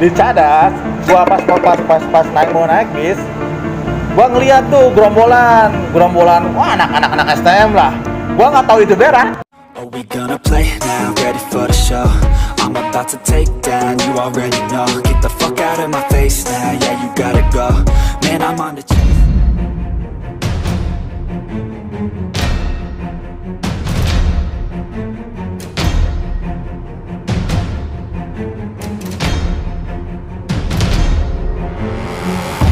di Cadas, gua pas mau naik bis, gua ngeliat tuh gerombolan, wah anak STM lah. Gua nggak tahu itu daerah. Are we gonna play now? Ready for the show? I'm about to take down, you already know. Get the fuck out of my face now, yeah you gotta go. Man, I'm on the chase.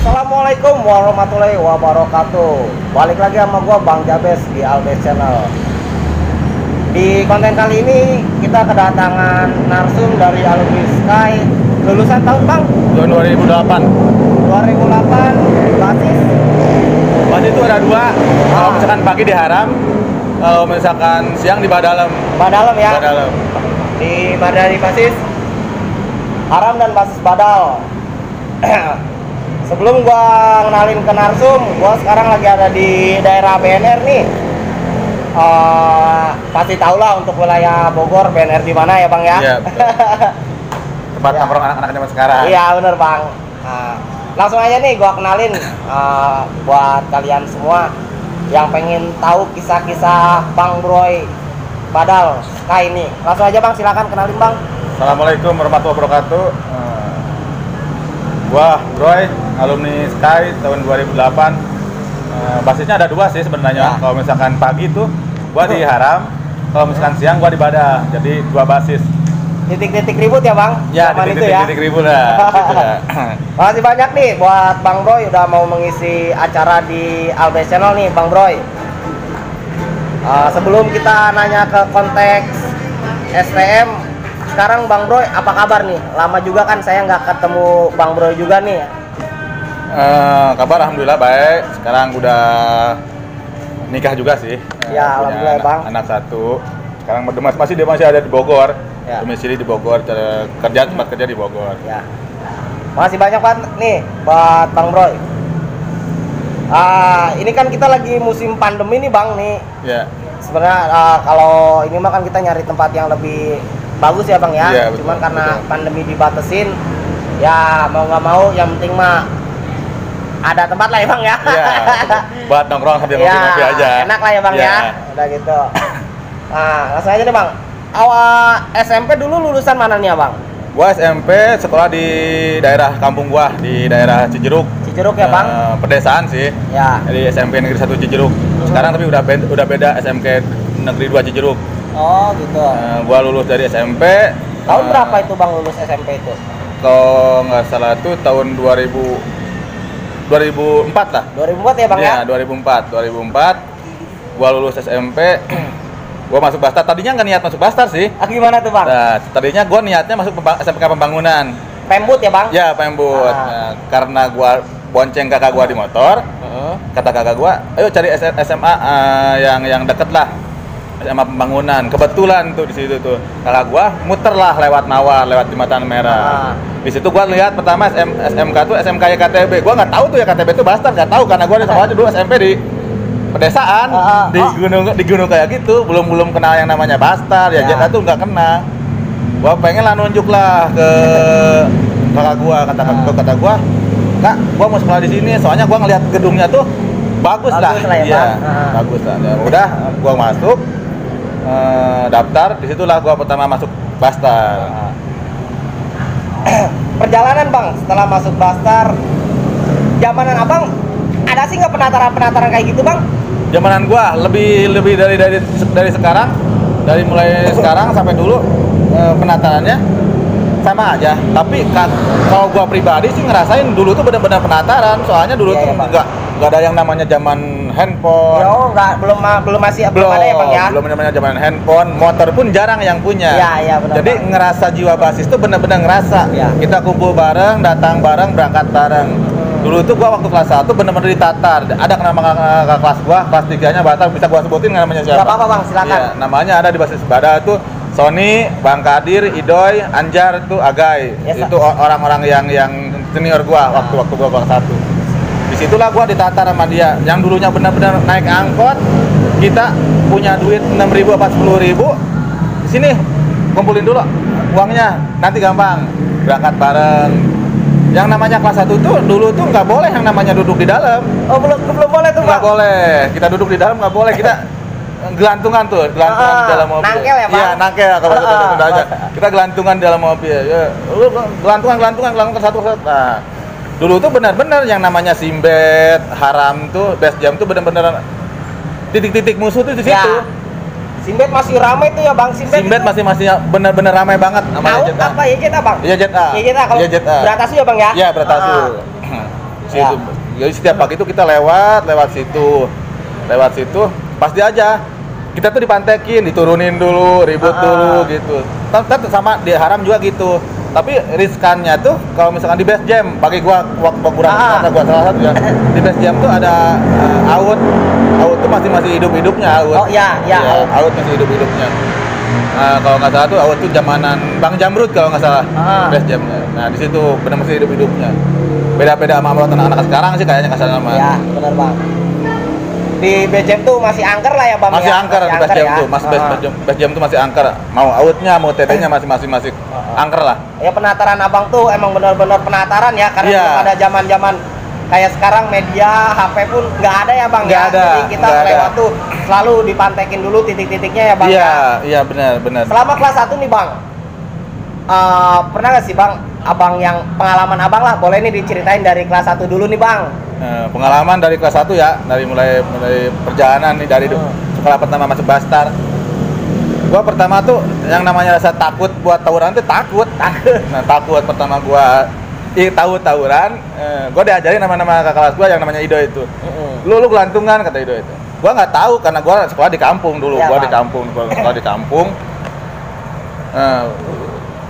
Assalamualaikum warahmatullahi wabarakatuh. Balik lagi sama gua Bang Jabes di Albes Channel. Di konten kali ini kita kedatangan narsum dari alumni Sky. Lulusan tahun Bang? Tahun 2008. 2008. Basis Basis itu ada dua. Kalau misalkan pagi di Haram, kalau misalkan siang di Badalem. Badalem ya? Badalem. Dari basis Haram dan basis Badal. Sebelum gua kenalin ke narsum, gua sekarang lagi ada di daerah BNR nih. Pasti tau lah untuk wilayah Bogor BNR di mana ya Bang ya? Iya, betul. Tempat nongkrong anak-anak zaman sekarang. Iya bener Bang. Langsung aja nih gua kenalin buat kalian semua yang pengen tahu kisah-kisah Bang Broy Badal Sky ini. Langsung aja Bang, silakan kenalin Bang. Assalamualaikum warahmatullahi wabarakatuh. Gua Broy, alumni Sky tahun 2008. Basisnya ada dua sih sebenarnya. Ya. Kalau misalkan pagi tuh gua di Haram, kalau misalkan siang gua di Bada. Jadi dua basis. Titik-titik ribut ya Bang? Ya, Zaman itu titik-titik ribut lah. Gitu lah. Makasih banyak nih buat Bang Broy udah mau mengisi acara di Albes Channel nih Bang Broy. Sebelum kita nanya ke konteks STM, sekarang Bang Broy apa kabar nih? Lama juga kan saya nggak ketemu Bang Broy juga nih. Kabar alhamdulillah baik. Sekarang udah nikah juga sih. Ya, alhamdulillah Bang. Anak satu. Sekarang dia masih ada di Bogor. Ya. Domisili di Bogor, tempat kerja di Bogor. Ya. Makasih banyak Pak nih buat Bang Broy. Ini kan kita lagi musim pandemi nih Bang nih. Ya. Sebenarnya kalau ini mah kan kita nyari tempat yang lebih bagus ya Bang ya. Ya, betul, Cuman karena betul. pandemi dibatasin, ya mau nggak mau yang penting mah ada tempat lah ya Bang ya. Iya. Buat nongkrong sambil ngopi-ngopi aja. Enak lah ya Bang ya. Udah gitu. Nah, langsung aja deh Bang. Awal SMP dulu lulusan mana nih Bang? Gua SMP sekolah di daerah kampung gua, di daerah Cijeruk. Cijeruk ya Bang? Pedesaan sih. Ya. Jadi SMP Negeri 1 Cijeruk. Sekarang tapi udah beda SMK Negeri 2 Cijeruk. Oh gitu. Gua lulus dari SMP. Tahun berapa itu Bang lulus SMP itu? Kalau nggak salah tuh tahun 2004 lah. 2004 ya Bang ya? Iya, 2004. Gua lulus SMP. Gua masuk Bastar. Tadinya nggak niat masuk Bastar sih. Gimana tuh Bang? Nah, tadinya gua niatnya masuk SMK Pembangunan. Pembut ya Bang? Ya, Pembut. Nah, karena gua bonceng kakak gua di motor, kata kakak gua, ayo cari SMA yang deket lah. SMA Pembangunan. Kebetulan tuh di situ tuh kakak gua muter lah lewat Nawar, lewat Jembatan Merah. Di situ gua lihat pertama SMK tuh SMK YKTB. Gua nggak tahu tuh YKTB itu Bastar, nggak tahu karena gua di sekolah dulu SMP di pedesaan, di gunung kayak gitu, belum kenal yang namanya Bastar, ya jadi tuh nggak kenal. Gua pengen lah nunjuk lah ke kakak gua, kata gua, Kak, gua mau sekolah di sini, soalnya gua ngeliat gedungnya tuh bagus lah ya, iya, bagus lah. Ya udah, gua masuk, daftar, disitulah gua pertama masuk Bastar. Perjalanan Bang, setelah masuk Bastar, zamanan Abang ada sih nggak penataran kayak gitu Bang? Zamanan gua lebih dari sekarang, dari mulai sekarang sampai dulu penatarannya sama aja. Tapi kalau gua pribadi sih ngerasain dulu tuh benar-benar penataran, soalnya dulu tuh nggak ada yang namanya zaman handphone. Yo, belum ada ya Bang ya? Belum namanya zaman handphone, motor pun jarang yang punya. Iya benar. Jadi Bang, ngerasa jiwa basis tuh benar-benar ngerasa. Ya. Kita kumpul bareng, datang bareng, berangkat bareng. Dulu tuh gua waktu kelas 1 benar-benar ditatar. Ada nama kelas gua, kelas 3-nya Batar, bisa gua sebutin nggak namanya siapa? Gak apa-apa Bang, silakan. Iya, namanya ada di basis Bada tuh Sony, Bang Kadir, Idoy, Anjar tuh Agai. Yes, itu orang-orang yang senior gua waktu gua kelas 1. Disitulah gua ditatar sama dia. Yang dulunya benar-benar naik angkot, kita punya duit 6.000 apa 10.000. Sini kumpulin dulu uangnya, nanti gampang. berangkat bareng. Yang namanya kelas 1 tuh dulu tuh nggak boleh yang namanya duduk di dalam. Oh, belum boleh tuh, Nggak Bang. boleh. Kita duduk di dalam nggak boleh. Kita gelantungan di dalam mobil. Nangkel ya, Bang? Iya, nangkel kalau kita aja. Kita gelantungan di dalam mobil. Ya, lu gelantungan satu. Nah, dulu tuh benar-benar yang namanya Simbet, Haram tuh, Best Jam tuh benar-benar titik-titik musuh tuh di situ. Ya. Simbet masih ramai tuh ya, Bang. Simbet masih benar-benar ramai banget sama Tahu Jet A. apa ya Jet A, Bang? Iya Jet A. Ya Jet A kalau Iya Jet A. Beratasu ya, Bang ya? Iya, Beratasu. Situ. Jadi setiap pagi itu kita lewat situ, pasti aja. Kita tuh dipantekin, diturunin dulu, ribut dulu gitu. Tapi sama di Haram juga gitu. Tapi riskannya tuh kalau misalkan di Best Jam, bagi gua kata gua salah satu ya. Di Best Jam tuh ada Out tuh masih hidup-hidupnya Out. Oh iya, Out masih hidup-hidupnya. Kalau nggak salah tuh Out tuh zamanan Bang Jamrud kalau nggak salah. Best Jamnya. Nah, di situ benar masih hidup-hidupnya. Beda-beda sama anak-anak sekarang sih kayaknya kasar nama. Iya, benar, Bang. Di Best Jam tuh masih angker lah ya, Bang. Masih ya? angker di Best Jam tuh, Best Jam tuh masih angker. Mau Outnya, mau TT-nya masih angker lah. Ya penataran Abang tuh emang benar-benar penataran ya, karena Iya. belum ada zaman-zaman kayak sekarang media HP pun nggak ada ya, Bang. Nggak ya. ada, Jadi kita nggak ada. lewat tuh selalu dipantekin dulu titik-titiknya ya, Bang. Iya, ya. iya benar. Selama kelas 1 nih, Bang. Pernah nggak sih, Bang, Abang yang pengalaman Abang lah, boleh nih diceritain dari kelas 1 dulu nih, Bang. Pengalaman dari kelas 1 ya, dari mulai perjalanan nih dari sekolah pertama masuk Bastar. Gua pertama tuh yang namanya rasa takut buat tawuran tuh takut. Nah, takut pertama gua tawuran, gua diajarin nama-nama kakak kelas gua yang namanya Ido itu. Lu gelantungan kata Ido itu. Gua nggak tahu karena gua sekolah di kampung dulu, Ya, gua Bang. sekolah di kampung.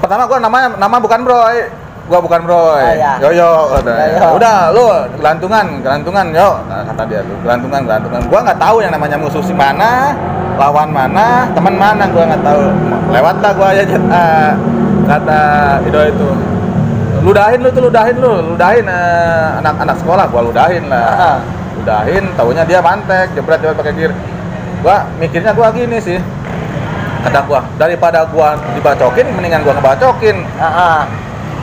Pertama gua nama bukan Broy. Gua bukan Broy. Iya. Yoyo katanya. Yoyo. Udah lu gelantungan yo. Nah, kata dia tuh, gelantungan. Gua nggak tahu yang namanya musuh si mana, lawan mana, teman mana gua nggak tahu. Lewatlah gua aja kata Ido itu. Ludahin anak-anak sekolah, gua ludahin lah. Ludahin, taunya dia mantek, jebret pakai gear. Gua mikirnya gua gini sih. Kata gua, daripada gua dibacokin mendingan gua ngebacokin.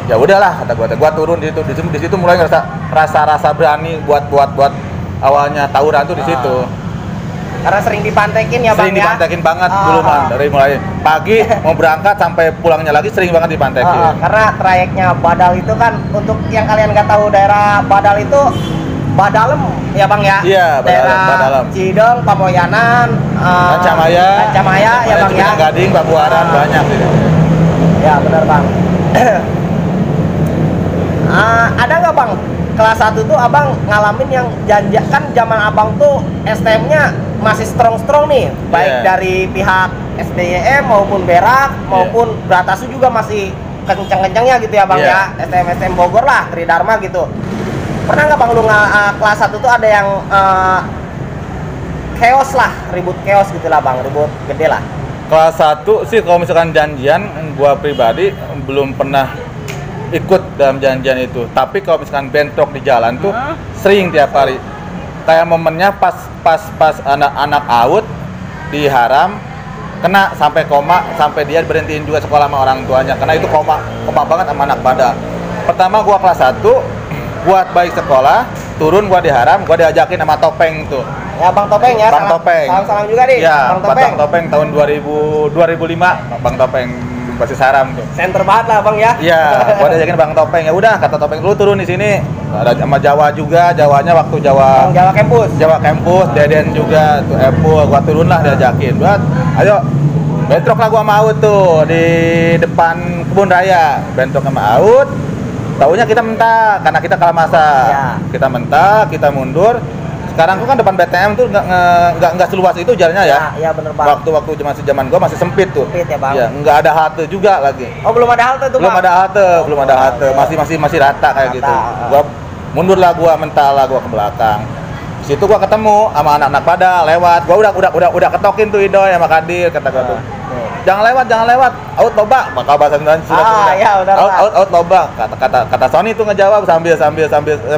Ya udahlah kata gua turun di situ mulai rasa berani buat awalnya tawuran tuh di situ. Karena sering dipantekin ya, Bang. Sering dipantekin banget dulu man, dari mulai pagi mau berangkat sampai pulangnya lagi sering banget dipantekin. Karena trayeknya Badal itu kan, untuk yang kalian nggak tahu daerah Badal itu Badalem ya, Bang ya. Iya, daerah Badalem. Cideng, Pamoyanan, Rancamaya ya, Bang ya. Gading, Pabuaran banyak sih. Ya benar, Bang. Ada nggak, Bang, kelas 1 tuh Abang ngalamin yang kan zaman Abang tuh STM-nya masih strong nih, baik dari pihak SBYM maupun Berak maupun Beratasu juga masih kenceng-kencengnya gitu ya, Bang ya. STM Bogor lah, Tridharma gitu. Pernah nggak, Bang, lu kelas 1 tuh ada yang chaos lah, ribut chaos gitu lah, Bang, ribut gede lah? Kelas 1 sih kalau misalkan janjian, gua pribadi belum pernah ikut dalam janjian itu. Tapi kalau misalkan bentrok di jalan tuh sering tiap hari. Kayak momennya pas anak-anak Out di Haram kena sampai koma, sampai dia berhentiin juga sekolah sama orang tuanya karena itu koma banget sama anak pada. Pertama gua kelas 1 buat baik sekolah, turun gua di Haram, gua diajakin sama Topeng tuh. Ya, Bang Topeng ya. Bang Topeng. Salam juga nih, Ya, Bang Topeng. Bang Topeng tahun 2005, Bang Topeng basis Haram tuh. Center banget lah, Bang ya. Iya, gua diajakin Bang Topeng. Ya udah, kata Topeng lu turun di sini. Ada sama Jawa juga, Jawanya waktu Bang Jawa Campus. Deden juga tuh Apple, gua turun lah diajakin. Buat, ayo bentrok lah gua sama Out tuh di depan kebun raya. Bentrok sama Out. Taunya kita mentak karena kita kalah masa. Ya. Kita mentak, kita mundur. Sekarang tuh kan depan BTM tuh nggak seluas itu jalannya ya. Iya, bener, Bang. Waktu zaman gua masih sempit tuh. Sempit ya, Bang. Iya, nggak ada halte juga lagi. Oh, belum ada halte tuh, Belum Bang? ada halte, masih rata kayak Rata. gitu. Gua mundur lah, gua mental lah, gua ke belakang. Di situ gua ketemu sama anak-anak pada lewat. Gua udah ketokin tuh Idoy sama Kadir, kata gua tuh. Jangan lewat. Out loba, bakal bahasa Indonesia. Iya, udah. Out loba. Kata Sony tuh ngejawab sambil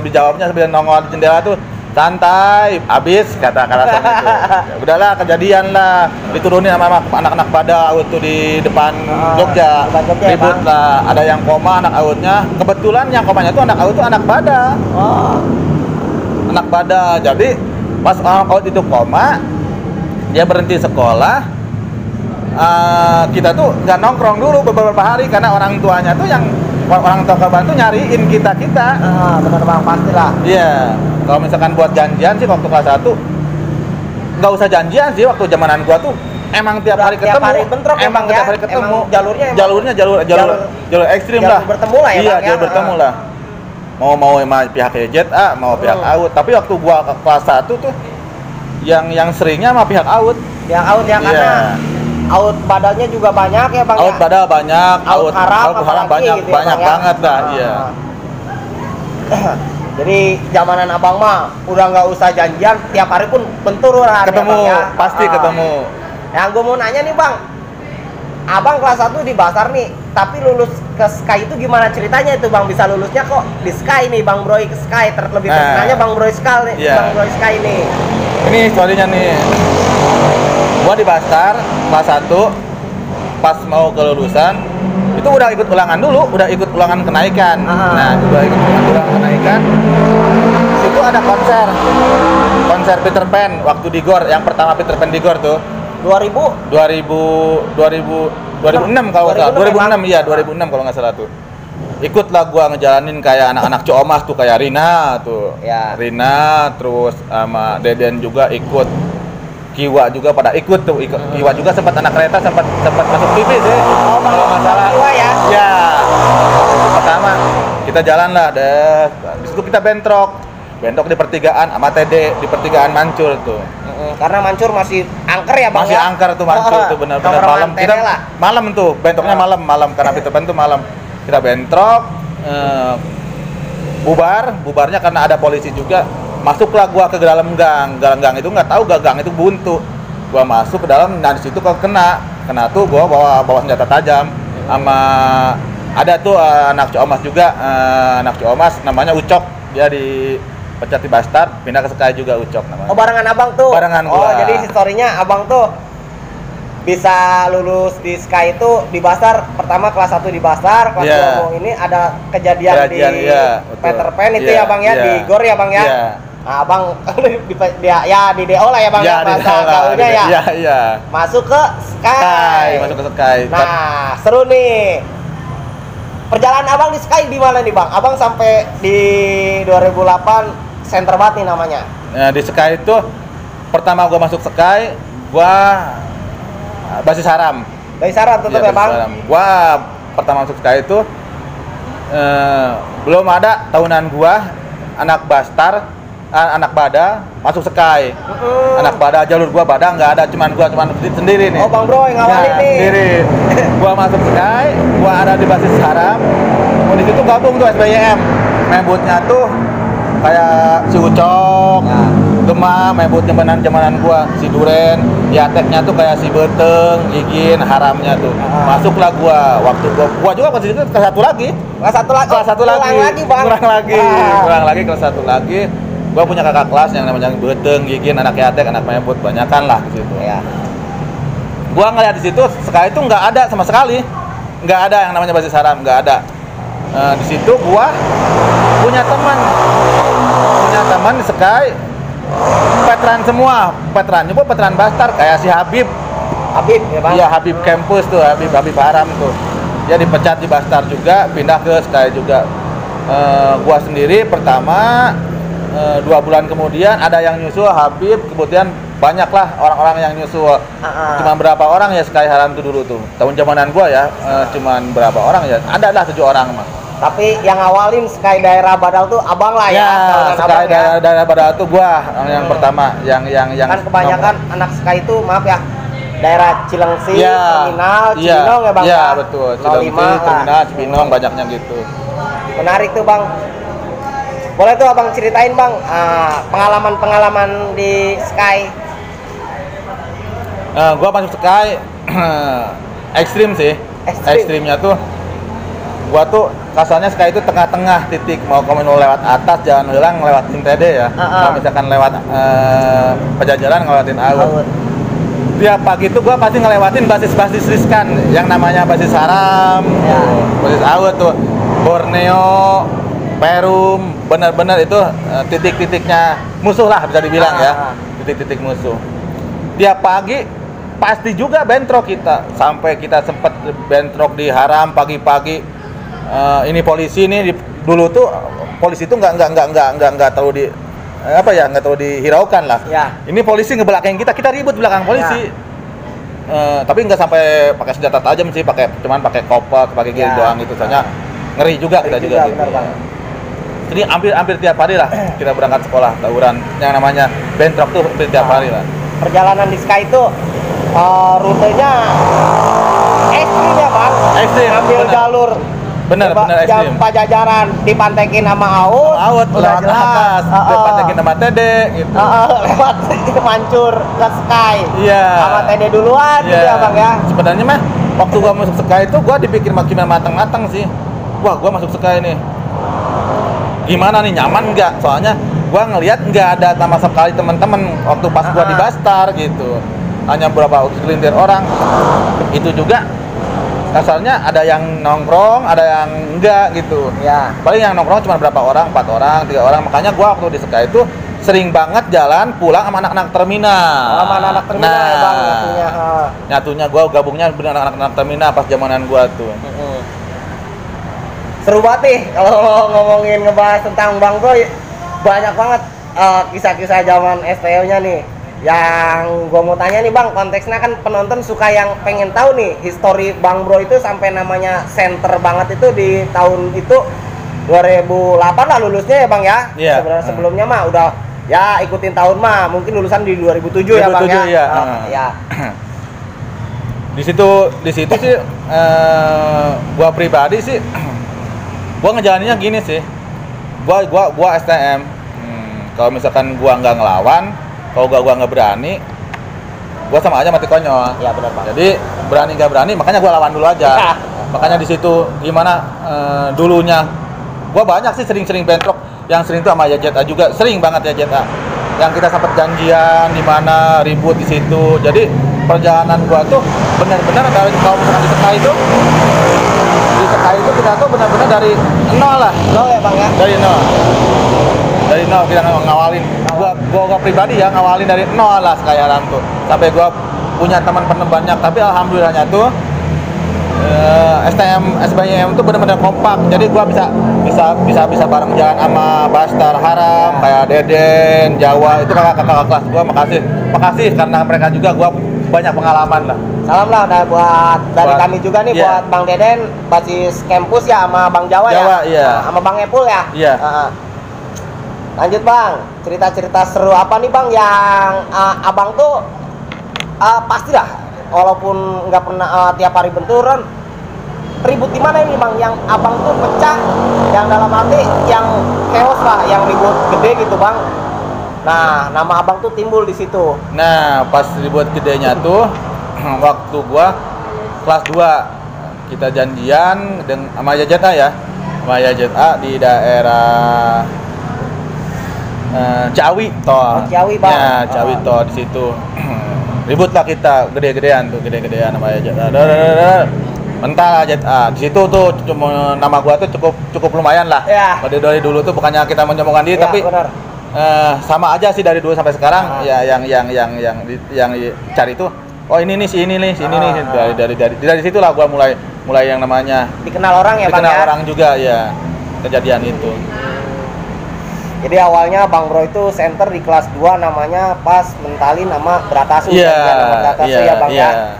jawabnya sambil nongol di jendela tuh. santai, habis kata alasan itu. Ya, udahlah kejadian lah, diturunin sama anak-anak pada out tuh di depan Jogja, depan Jogja, ribut Bang. lah, ada yang koma anak outnya, kebetulan yang komanya tuh anak out tuh anak pada, Oh. anak pada, jadi pas orang out itu koma, dia berhenti sekolah, kita tuh nggak nongkrong dulu beberapa hari karena orang tuanya tuh yang orang tua korban tuh nyariin kita. Benar Bang, pastilah. Iya, kalau misalkan buat janjian sih waktu kelas 1 nggak usah janjian sih, waktu zamanan gua tuh emang tiap hari Tiap ketemu. hari bentrok emang emang ya? tiap hari ketemu. Emang jalurnya Jalur ekstrim jalur lah. bertemu lah ya, Iya, Bang, ya? jalur bertemu lah. Mau sama pihak ZA, mau pihak AUT. Tapi waktu gua ke kelas 1 tuh yang seringnya sama pihak AUT. Yang out ya, karena Iya. out badannya juga banyak ya Bang. AUT ya? pada banyak, Out haram AUT haram apalagi banyak, gitu ya, banyak Bang, ya? banget lah, iya. Jadi zamanan abang mah udah nggak usah janjian, tiap hari pun bentur lah Ketemu, ya, Bang, ya? pasti ketemu. Yang gue mau nanya nih Bang, abang kelas 1 di Basar nih, tapi lulus ke Sky itu gimana ceritanya itu Bang? Bisa lulusnya kok di Sky nih, Bang Broy ke Sky, terlebih Nah. terkenalnya Bang Broy Sky nih, Iya. Bang Broy Sky nih. Ini story-nya nih. Gua di Bastar kelas 1 pas mau kelulusan itu udah ikut ulangan dulu, udah ikut ulangan kenaikan. Nah, udah ikut ulangan kenaikan. Di situ ada konser Peter Pan waktu di GOR, yang pertama Peter Pan di GOR tuh 2000 2006 kalau nggak salah. 2006 iya, 2006 kalau nggak salah tuh. Ikutlah gua ngejalanin kayak anak-anak Ciomas tuh, kayak Rina tuh. Ya. Rina terus sama Deden juga ikut. Kiwa juga pada ikut tuh. Kiwa juga sempat anak kereta sempat masuk TV sih. Oh, Bang, kalau nggak salah. Kiwa ya? Ya. Pertama kita jalan lah deh. Di situ kita bentrok di pertigaan sama TD di pertigaan Mancur tuh. Karena Mancur masih angker ya Bang Masih ya? angker tuh Mancur tuh, benar-benar Tongkrongan malam. TD Kita lah. malam tuh, bentroknya malam karena Peter Pan tuh malam. Kita bentrok, bubarnya karena ada polisi juga. Masuklah gua ke dalam gang itu nggak tahu gang itu buntu. Gua masuk ke dalam, nah di situ kok kena tuh gua bawa senjata tajam sama ada tuh anak Ciomas juga, anak Ciomas namanya Ucok, dia dipecat di Bastar, pindah ke Sky juga Ucok namanya. Oh, barengan abang tuh? Barengan Oh, gua. jadi historinya abang tuh bisa lulus di Sky itu di Basar, pertama kelas 1 di Basar, kelas Iya. 2 ini ada kejadian di iya, betul. Peter Pan itu Iya, ya Bang ya, iya. di GOR ya Bang ya? Iya. Nah, abang di DO lah ya Bang ya, di bahasa sana, gaulnya ya? Iya. Masuk ke Sky. Masuk ke Sky. Nah, seru nih. Perjalanan abang di Sky di mana nih Bang? Abang sampai di 2008 center banget nih namanya. Nah, di Sky itu pertama gua masuk Sky, gua basis haram. Dari Saran tetap Iya, ya Bang? basis haram. Gua pertama masuk Sky itu belum ada tahunan gua anak Bastar, anak Bada masuk Sky. Anak Bada, jalur gua Bada nggak ada, cuman sendiri nih. Oh Bang Bro yang ngawalin Ya, nih. sendiri. Gua masuk Sky, gua ada di basis haram. Gua di situ gabung tuh SBYM. Membutnya tuh kayak si Ucok, Gema, membut zamanan gua, si Duren, Yateknya tuh kayak si Beteng, Igin, haramnya tuh. Masuklah gua juga pas itu kelas 1 lagi. Kelas 1 lagi. Kelas 1 lagi. Kurang lagi Bang. Kurang lagi kelas 1 lagi. Gua punya kakak kelas yang namanya Beteng, Igin, anak Yatek, anak membut, banyakan lah di situ. Ya. Gua ngeliat di situ sekali itu nggak ada sama sekali, nggak ada yang namanya basis haram, nggak ada. Di situ gua punya teman di Sky, veteran semua, veteran Bastar kayak si Habib ya Bang. Iya, Habib Campus tuh, Habib Haram tuh. Dia dipecat di Bastar juga, pindah ke Sky juga. Gua sendiri pertama 2 bulan kemudian ada yang nyusul Habib, kemudian banyaklah orang-orang yang nyusul. Cuma berapa orang ya Sky Haram tuh dulu tuh. Tahun zamanan gua ya, cuman berapa orang ya? Ada lah 7 orang mah. Tapi yang awalin Sky daerah Badal tuh abang lah ya. Ya, Abang Sky daerah Badal tuh gua yang pertama, yang kan kebanyakan anak Sky itu maaf ya, daerah Cilengsi, Iya, Terminal, iya, Cibinong ya Bang iya, ya? betul. 05 Cilengsi, lah. Terminal, Cibinong, banyaknya gitu. Menarik tuh Bang. Boleh tuh abang ceritain Bang pengalaman-pengalaman di Sky. Gua masuk Sky ekstrim sih. Ekstrim. Ekstrimnya tuh gua tuh kasarnya Sky itu tengah-tengah titik, mau kamu lewat atas jangan hilang lewat TD ya. Kalau misalkan lewat Pajajaran ngelewatin Aut. Tiap pagi itu gua pasti ngelewatin basis-basis riskan yang namanya basis Haram, basis Aut tuh, Borneo, Perum, benar-benar itu titik-titiknya musuh lah bisa dibilang ya, titik-titik musuh. Tiap pagi pasti juga bentrok kita, sampai kita sempat bentrok di Haram pagi-pagi. Ini polisi nih dulu tuh polisi itu nggak terlalu nggak terlalu dihiraukan lah. Ini polisi ngebelakangin kita ribut belakang polisi. Tapi nggak sampai pakai senjata tajam sih, cuman pakai koper, pakai gil doang gitu, soalnya ngeri juga kita juga gitu. Jadi hampir tiap hari lah kita berangkat sekolah tawuran, yang namanya bentrok tuh hampir tiap hari lah. Perjalanan di Sky itu rutenya ekstrim ya Bang. Ekstrim, ambil bener. Jalur Bener ekstrim. Pajajaran dipantekin sama Aut udah lewat atas, dipantekin sama TD gitu. Lewat mancur ke Sky. Iya. Sama TD duluan gitu ya Bang ya. Sebenarnya mah waktu gua masuk Sky itu gua dipikir makin matang-matang sih. Wah, gua masuk Sky nih. Gimana nih, nyaman nggak? Soalnya gua ngelihat nggak ada sama sekali teman-teman waktu pas gua di Bastar gitu. Hanya beberapa segelintir orang. Itu juga kasarnya ada yang nongkrong, ada yang enggak gitu. Ya. Paling yang nongkrong cuma berapa orang, 4 orang, 3 orang. Makanya gua waktu di Sky itu sering banget jalan pulang sama anak-anak terminal. Sama anak-anak terminal ya Bang nyatunya. Nyatunya gua gabungnya bener anak-anak terminal pas zamanan gua tuh. Seru banget nih kalau ngomongin ngebahas tentang Bang Bro, banyak banget kisah-kisah zaman STO-nya nih. Yang gue mau tanya nih Bang, konteksnya kan penonton suka yang pengen tahu nih histori Bang Bro itu sampai namanya center banget itu di tahun itu 2008 lah lulusnya ya Bang ya. Sebenarnya sebelumnya mah udah ya ikutin tahun mah mungkin lulusan di 2007 ya Bang ya. Ya. Di situ sih gua pribadi sih gua ngejalaninnya gini sih. Gua STM. Kalau misalkan gua nggak ngelawan, kalau gua nggak berani, gua sama aja mati konyol. Iya benar Pak. Jadi berani nggak berani, makanya gua lawan dulu aja. Makanya di situ gimana dulunya, gua banyak sih sering bentrok. Yang sering tuh sama YZA juga, sering banget YZA. Yang kita sempat janjian di mana ribut di situ. Jadi perjalanan gua tuh benar-benar dari kalau misalkan di Sky itu kita tuh benar-benar dari nol lah. Nol ya Bang ya. Dari nol kita ngawalin. Gua pribadi ya ngawalin dari nol lah sekarang tuh. Sampai gua punya teman penebannya, tapi alhamdulillahnya tuh STM SBM tuh benar-benar kompak. Jadi gua bisa bareng jalan sama Bastar Haram, kayak Deden, Jawa, itu kakak-kakak kelas gua. Makasih karena mereka juga gua banyak pengalaman lah. Salam lah buat kami juga nih buat Bang Deden, basis kampus ya, sama Bang Jawa ya. Iya. Sama Bang Epul ya. Iya. Lanjut Bang, cerita-cerita seru apa nih Bang yang Abang tuh pastilah walaupun nggak pernah tiap hari benturan, ribut di mana ini Bang yang Abang tuh pecah, yang dalam arti yang chaos lah, yang ribut gede gitu Bang. Nah, nama Abang tuh timbul di situ. Nah, pas ribut gedenya tuh waktu gua kelas 2 kita janjian sama YZA ya. Sama YZA di daerah Ciawi toh. Ciawi Bang. Ya, Ciawi toh di situ. Ribut lah kita gede-gedean sama YZA. Mental lah YZA. Di situ tuh cuma nama gua tuh cukup lumayan lah. Ya. Dari dulu tuh bukannya kita menyombongkan diri, ya, tapi benar. Sama aja sih dari dulu sampai sekarang. Ya yang cari tuh ini nih dari situlah gua mulai yang namanya dikenal orang ya Bang ya. Dikenal orang juga ya kejadian itu. Jadi awalnya Bang Bro itu center di kelas 2 namanya pas mentalin nama Bratasu ya Bang ya.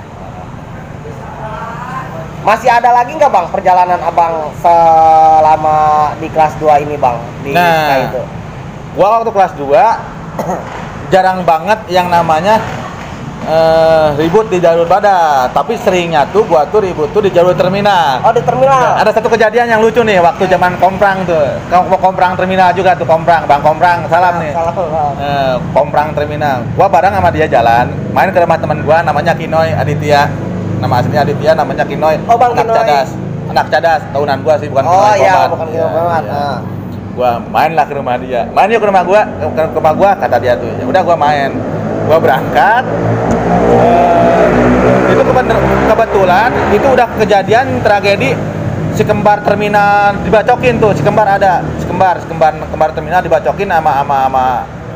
Masih ada lagi nggak Bang perjalanan Abang selama di kelas 2 ini Bang di Sky itu? Gua waktu kelas 2 jarang banget yang namanya ribut di jalur Bada, tapi seringnya tuh gua tuh ribut tuh di jalur terminal. Oh, di terminal. Ada satu kejadian yang lucu nih waktu zaman Komprang tuh. Komprang terminal juga tuh, Komprang, Bang Komprang, salam nih. Salam. Komprang terminal. Gua bareng sama dia jalan, main ke rumah teman gua namanya Kinoy Aditya. Nama aslinya Aditya, namanya Kinoy. Oh, Bang anak Kinoy. Cadas. anak cadas tahunan gua sih, bukan Oh Kinoy iya, Kombat. bukan Kinoy Kombat. Iya. Nah. Gua main lah ke rumah dia. Main yuk ke rumah gua, kata dia tuh. Ya udah gua main. Gua berangkat. Itu kebetulan itu udah kejadian tragedi si kembar terminal dibacokin tuh. Si kembar kembar terminal dibacokin sama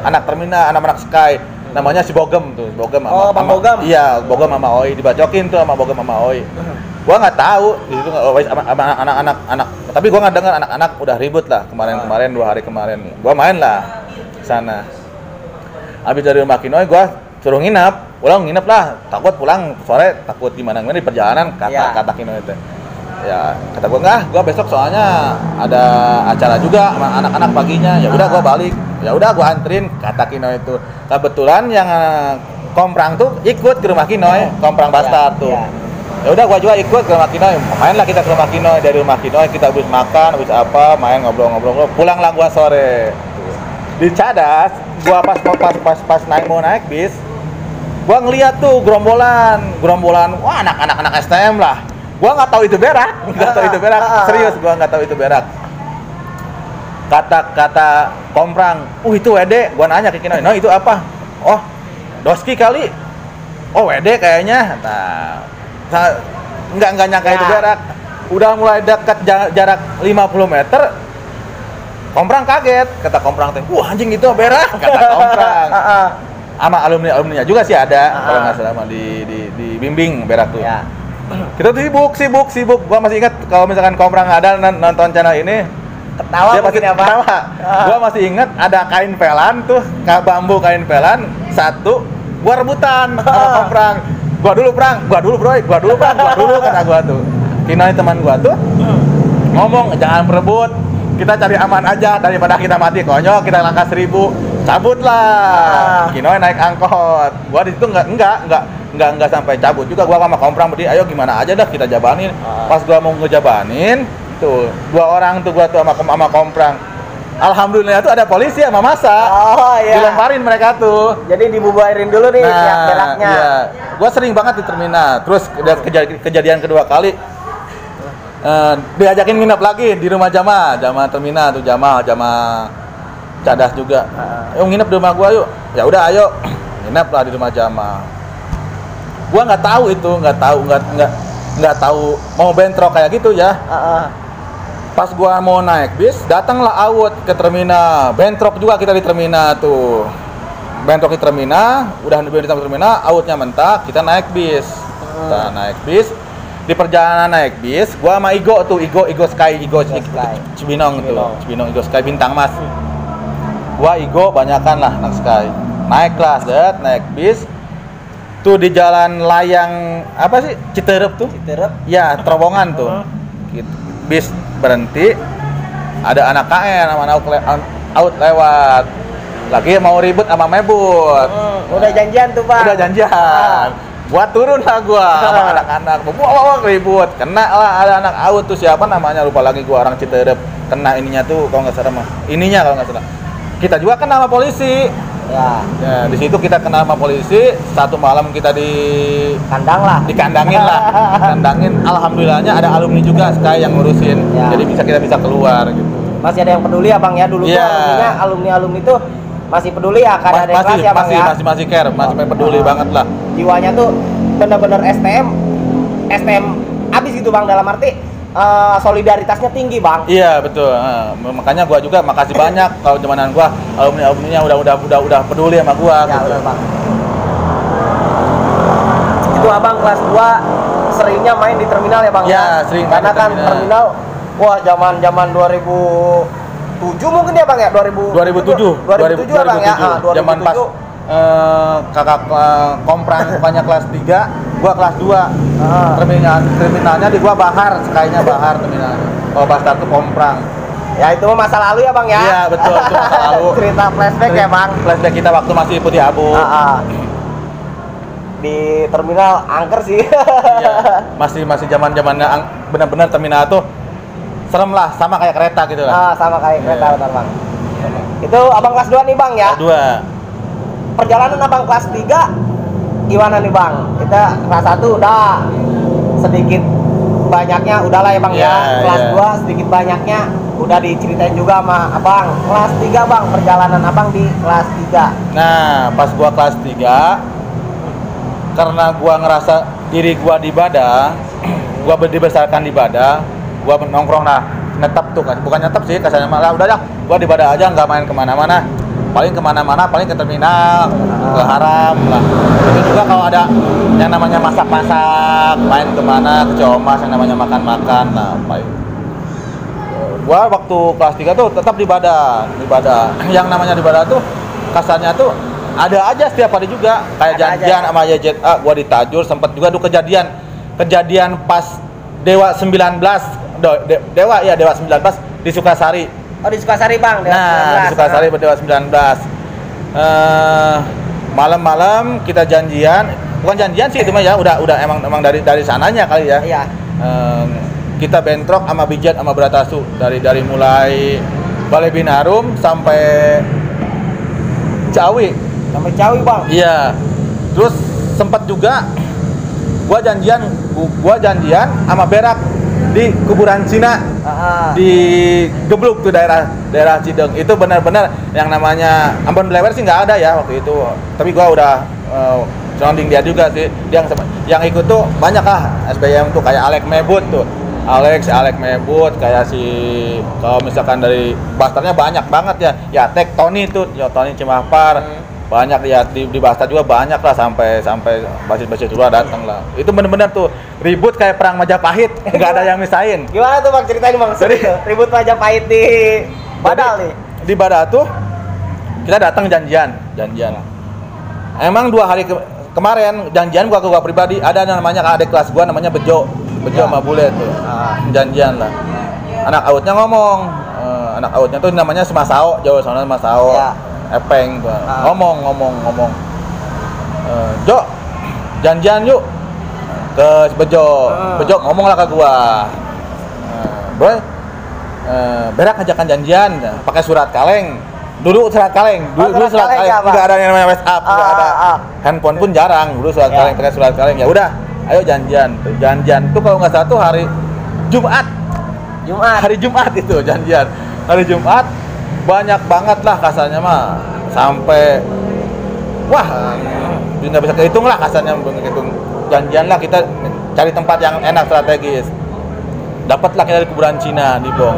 anak terminal, anak Sky. Namanya si Bogem tuh, Bogem Oh, Bang Bogem. Iya, Bogem sama Oi dibacokin tuh sama Bogem sama Oi. Gua nggak tahu di situ sama anak-anak, tapi gua nggak dengar anak-anak udah ribut lah kemarin 2 hari kemarin. Gua main lah ke sana. Habis dari rumah Kinoy gua suruh nginep lah, takut pulang sore, takut gimana di perjalanan, kata Kinoy itu. Ya, kata gua enggak, gua besok soalnya ada acara juga sama anak-anak paginya. Ya udah gua balik. Ya udah gua anterin, kata Kinoy itu. Kebetulan yang Komprang tuh ikut ke rumah Kinoy, Komprang Bastard tuh. Ya udah gua juga ikut ke rumah Kinoy. Mainlah kita ke rumah Kinoy, dari rumah Kinoy kita habis makan, habis apa, main ngobrol-ngobrol. Pulanglah gua sore. Di Cadas, gua pas mau naik bis, gua ngeliat tuh gerombolan, wah anak STM lah. Gua nggak tahu itu berak, serius gua nggak tahu itu berak. Kata Komprang, itu WD. Gua nanya ke Kinoy, no itu apa? Oh, Doski kali. Oh WD kayaknya. Nah, nggak nyangka itu berak. Udah mulai dekat jarak 50 meter, Komprang kaget. Kata Komprang, wah anjing itu berak. Kata Komprang. Sama alumninya juga sih ada. Kalau nggak salah dibimbing berak tuh. Ya. Kita tuh sibuk. Gua masih ingat kalau misalkan Komprang ada nonton channel ini, Ketawa dia pasti mungkin ya, Pak? ketawa. Gua masih ingat ada kain pelan tuh, bambu kain pelan satu. Gua rebutan sama Komprang. Gua dulu bro, kata gua tuh. Kinoy teman gua tuh ngomong, jangan berebut, kita cari aman aja daripada kita mati konyol, kita langkah 1000, cabutlah. Kinoy naik angkot. Gua di situ enggak sampai cabut juga. Gua sama Komprang berdiri, ayo gimana aja dah kita jabanin. Pas gua mau ngejabanin, tuh 2 orang tuh gua tuh sama Komprang. Alhamdulillah tuh ada polisi sama masa. Oh iya. Dilemparin mereka tuh. Jadi dibubarin dulu nih pihak beraknya. Iya. Gua sering banget di terminal. Terus kejadian kedua kali diajakin nginep lagi di rumah Jama terminal tuh, Jama Cadas juga. Yuk nginep di rumah gua yuk. Ya udah ayo. Nginep lah di rumah Jama. Gua nggak tahu itu, nggak tahu mau bentrok kayak gitu ya. Pas gua mau naik bis, datanglah Awut ke terminal. Bentrok juga kita di terminal tuh. Bentrok di terminal, udah di terminal, Awutnya mentak, kita naik bis. Kita naik bis. Di perjalanan naik bis, gua sama Igo Sky Cibinong tuh. Cibinong Igo Sky Bintang Mas. Gua Igo banyakan lah anak Sky. Naik kelas, naik bis. Tuh di jalan layang apa sih? Citerep tuh. Ya, terowongan tuh. Bis berhenti, ada anak KN sama anak Out lewat, lagi mau ribut sama Mebut. Udah janjian tuh, Pak. Udah janjian. Gua turun lah sama anak-anak, ribut, kena lah ada anak Out tuh, siapa namanya lupa lagi gua, orang Citerep, kena ininya tuh kalau nggak salah kita juga kena sama polisi. Ya, di situ kita kena sama polisi, satu malam kita dikandangin. Alhamdulillahnya ada alumni juga Sky yang ngurusin. Ya. Jadi kita bisa keluar gitu. Masih ada yang peduli ya, Bang ya, dulu tuh artinya alumni itu masih peduli ya, karena ada kelas ya, Bang ya. Masih care, masih peduli banget lah. Jiwanya tuh benar-benar STM abis gitu, Bang, dalam arti solidaritasnya tinggi, Bang. Iya betul. Makanya gua juga makasih banyak kalau zamanan gua alumninya udah peduli sama gua. Ya, gitu. benar, Bang. Itu Abang kelas 2 seringnya main di terminal ya, Bang? Ya, sering. Karena kan terminal, wah zaman 2007 mungkin ya, Bang ya? 2007 ya, Bang ya? 2007. Zaman pas kakak Komprang bukannya kelas 3, gua kelas 2. Terminalnya di gua Bahar, Sky-nya Bahar terminalnya. Oh, Bastard tuh Komprang. Ya itu masa lalu ya, Bang ya? Iya, betul, itu masa lalu. Cerita flashback ya, Bang? Flashback kita waktu masih putih abu. Di terminal angker sih. Iya, masih zaman-zamannya benar-benar terminal tuh serem lah, sama kayak kereta gitu lah. Sama kayak kereta, benar, Bang. Itu Abang kelas 2 nih, Bang ya? Kelas 2. Perjalanan Abang kelas 3 gimana nih, Bang? Kita kelas 1 udah sedikit banyaknya udahlah ya Bang Iya, ya. Kelas iya. 2 sedikit banyaknya udah diceritain juga sama Abang. Kelas 3 Bang, perjalanan Abang di kelas 3. Nah, pas gua kelas 3, karena gua ngerasa diri gua di Bada, gua dibesarkan di Bada, gua nongkrong lah, netep tuh kan, bukan netep sih, kasarnya malah udah dah, gua di Bada aja, nggak main kemana-mana, paling kemana-mana, paling ke terminal, ke Haram lah. Itu juga kalau ada yang namanya masak-masak, main kemana, ke Ciomas, yang namanya makan-makan, nah paling. Gua waktu kelas 3 tuh tetap di Bada. Yang namanya di Bada tuh kasarnya tuh ada aja setiap hari juga kayak Ada janjian aja. sama YZA. Gua di Tajur sempet juga tuh kejadian pas Dewa 19 Dewa 19 di Sukasari. Oh di Sukasari Bang. Nah, di Sukasari Dewa 19. Malam-malam kita janjian, bukan janjian sih itu mah ya, udah emang dari sananya kali ya. Iya. Kita bentrok sama Bijat sama Bratasu dari mulai Balai Binarum sampai Ciawi. Sampai Ciawi Bang. Iya. Terus sempat juga gua janjian sama Berak di kuburan Cina. Di Gebluk tuh daerah Cideng. Itu benar-benar yang namanya Ambon Blewer sih nggak ada ya waktu itu. Tapi gua udah surrounding dia juga sih. Dia yang ikut tuh banyak lah SBM tuh kayak Alek Mebut tuh. Alek Mebut kayak si kalau misalkan dari Bastarnya banyak banget ya. Ya Tek Tony tuh, Tony Cimahpar. Banyak ya di Bastar juga banyak lah sampai basis dulu datang lah. Itu bener-bener tuh ribut kayak perang Majapahit, nggak ada yang misahin. Gimana tuh Bang ceritain Bang? Jadi- Ribut Majapahit di Badal nih. Di Bada tuh kita datang janjian. Emang 2 hari kemarin janjian gua pribadi ada namanya adik kelas gua namanya Bejo sama Bule tuh. Janjian lah. Anak outnya ngomong, anak outnya tuh namanya Semasao, Jawa sana Semasao. Ya. Epeng tuh. Ngomong. Jo, janjian yuk ke Bejo. Bejo ngomong lah ke gua. Boy, Berak ngajakan janjian, pakai surat kaleng. Dulu surat kaleng, dulu surat kaleng, nggak ada yang namanya WhatsApp, nggak ada. Handphone pun jarang, dulu surat kaleng, pakai surat kaleng. Ya udah, ayo janjian tuh kalau nggak salah tuh hari Jumat. Hari Jumat itu janjian. Hari Jumat banyak banget lah kasarnya mah, sampai wah nggak bisa kehitung lah kasarnya, menghitung janjian lah, kita cari tempat yang enak strategis. Dapatlah kita di kuburan Cina di Bong.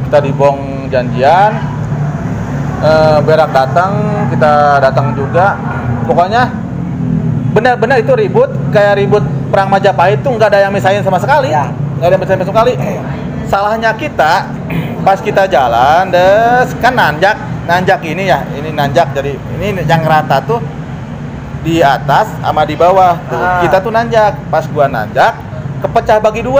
Kita di Bong janjian, Berak datang, kita datang juga. Pokoknya benar-benar itu ribut kayak ribut perang Majapahit tuh, nggak ada yang misahin sama sekali. Ya. Nggak ada yang misahin sama sekali. Salahnya kita pas kita jalan kan nanjak ini ya, ini nanjak, jadi ini yang rata tuh di atas sama di bawah tuh. Kita tuh nanjak, pas gua nanjak kepecah bagi 2.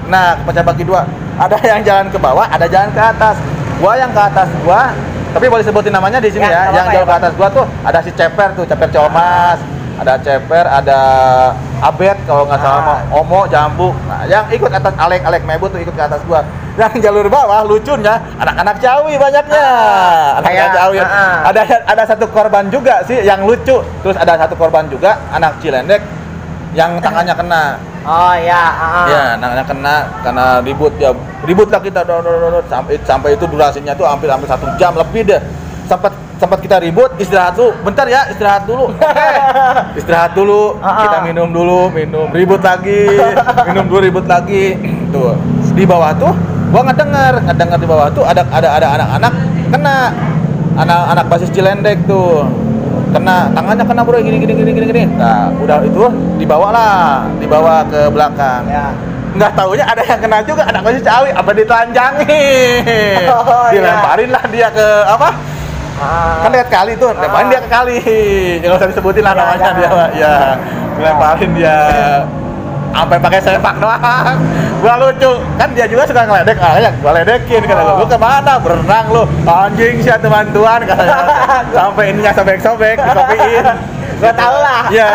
Nah, kepecah bagi 2. Ada yang jalan ke bawah, ada jalan ke atas. Gua yang ke atas gua, tapi boleh sebutin namanya di sini ya. Yang jalan ke atas gua tuh ada si Ceper tuh, Ceper Ciomas. Ada Ceper, ada Abed kalau nggak salah, Omo, Jambu. Nah, yang ikut atas Alek Mebut tuh ikut ke atas gua. Yang jalur bawah lucunya anak-anak Ciawi banyaknya. Anak-anak Ciawi. Ada satu korban juga sih yang lucu. Terus ada satu korban juga anak Cilendek yang tangannya kena. Oh ya. Ya, tangannya kena karena ribut lah kita sampai itu durasinya tuh hampir 1 jam lebih deh. Sempat kita ribut, istirahat dulu, bentar ya, istirahat dulu. Istirahat dulu, kita minum, ribut lagi, ribut lagi. Tuh, di bawah tuh gua ngedenger di bawah tuh ada anak-anak kena, anak basis Cilendek tuh. Tangannya kena bro, gini. Nah, udah itu dibawa ke belakang. Ya. Nggak taunya ada yang kena juga, anak basis Ciawi, apa ditelanjangin. Dilemparin lah dia ke apa? Kan dekat kali tuh, lemparin dia ke kali. Jangan usah disebutin lah namanya dia, ya. Dilemparin dia sampai pakai sepak doang. Gua lucu, kan dia juga suka ngeledek, gua ledekin, kata lu kemana? Berenang lu, anjing sih teman-teman, katanya. Sampai ininya sobek-sobek, dikopiin. Gua tahu lah. Iya.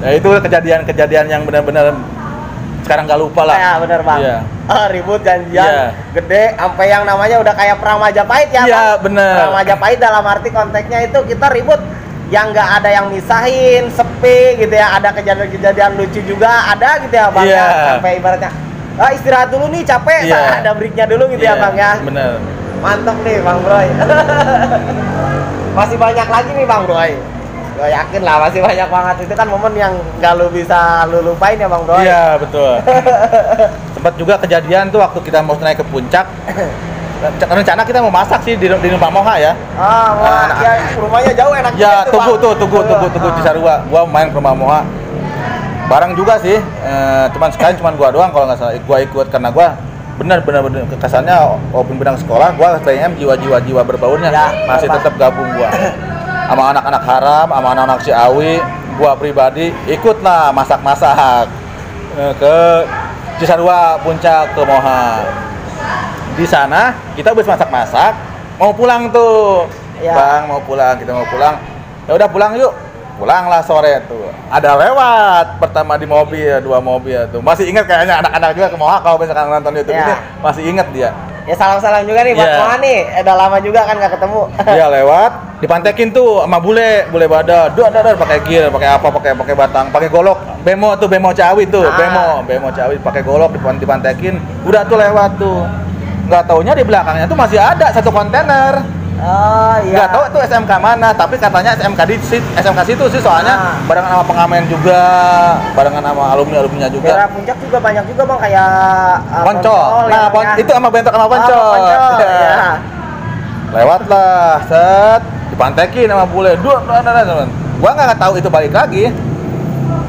Ya itu kejadian yang benar-benar sekarang nggak lupa lah. Ya benar Bang. Iya. Ribut janjian Iya. gede sampai yang namanya udah kayak perang Majapahit ya. Iya, Bang? bener. Perang Majapahit dalam arti konteksnya itu kita ribut yang nggak ada yang misahin, sepi gitu ya, ada kejadian-kejadian lucu juga ada gitu ya Bang ya, sampai ibaratnya istirahat dulu nih capek, ada breaknya dulu gitu ya Bang ya. Bener. Mantap nih Bang Broy. Masih banyak lagi nih Bang Broy. Gue yakin lah masih banyak banget, itu kan momen yang nggak lu bisa lu lupain ya Bang Broy. Iya betul. Sempat juga kejadian tuh waktu kita mau naik ke puncak. Rencana kita mau masak sih di rumah Moha ya. Ya, rumahnya jauh enak. Ya tunggu di Sarua. Gua main ke rumah Moha. Bareng juga sih. Cuman gua doang kalau nggak salah. Gua ikut karena gua benar kesannya walaupun bidang sekolah, gua STM jiwa berbaurnya masih tetap gabung gua. Sama anak-anak haram, sama anak-anak Ciawi, gua pribadi ikutlah masak-masak ke Cisarua Puncak ke Moha. Di sana kita habis masak-masak, mau pulang tuh. Bang, kita mau pulang. Ya udah pulang yuk. Pulanglah sore tuh. Ada lewat pertama di mobil, 2 mobil tuh. Masih ingat kayaknya anak-anak juga ke Moha kalau misalkan nonton YouTube ini masih ingat dia. Ya salam-salam juga nih buat Moha nih. Udah lama juga kan nggak ketemu. Dia lewat, dipantekin tuh sama bule badak. Dar pakai gear, pakai apa? Pakai batang, pakai golok. Bemo Ciawi tuh, bemo Ciawi pakai golok dipantekin. Udah tuh lewat tuh. Nggak taunya di belakangnya tuh masih ada satu kontainer. Oh iya. Nggak tahu itu SMK mana, tapi katanya SMK situ sih soalnya barengan sama pengamen juga, barengan sama alumninya juga. Daerah Puncak juga banyak juga Bang kayak Poncol. Nah, itu sama bentok sama Poncol. Ya. Lewatlah, set, dipantekin sama bule. Gua nggak tahu itu balik lagi.